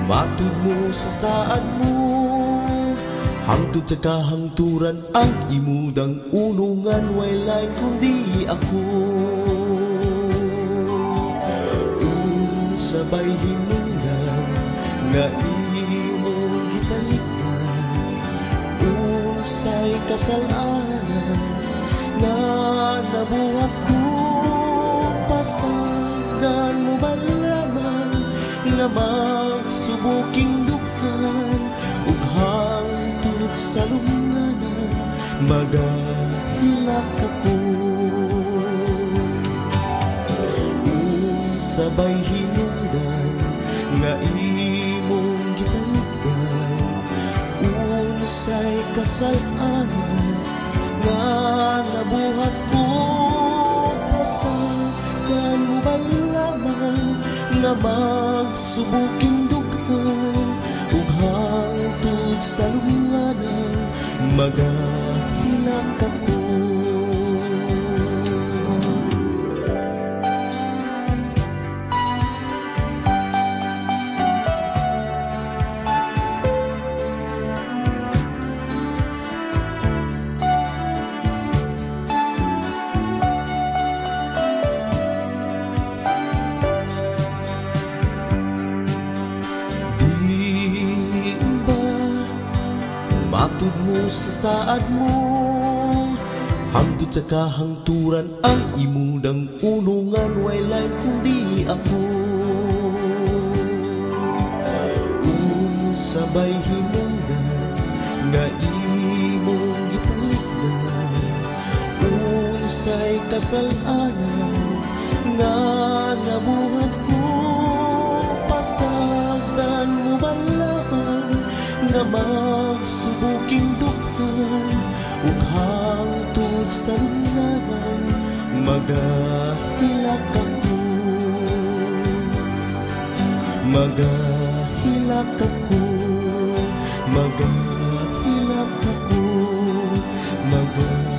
Matud mo sa saad mo, hangtod sa kahangturan ang imudang unungan, way lain kundi ako. Sabay hinungdan nga imong gitalikan, unsay kasalanan nga nabuhat ko. Pasagdan mo ba lamang nga magsubuking dukhan, ug hangtod sa lunganan magahilak ako. Sabay hinungdan nga imong gitalikan, unsay kasalanan nga nabuhat ko. Pasagdan mo ba lamang nga magsubuking dughan, ug hangtod sa lunganan magahilak ako. Matud mo sa saad mo, hangtod sa kahangturan ang imudang unungan, way lain kundi ako. Sabay hinungdan nga imong gitalikan, unsay kasalanan nga nabuhat ko. Pasagdan mo ba lamang nga magsubuking dukhan, ug hangtod sa lunganan magahilak ako. Magahilak ako, magahilak ako, magahilak ako.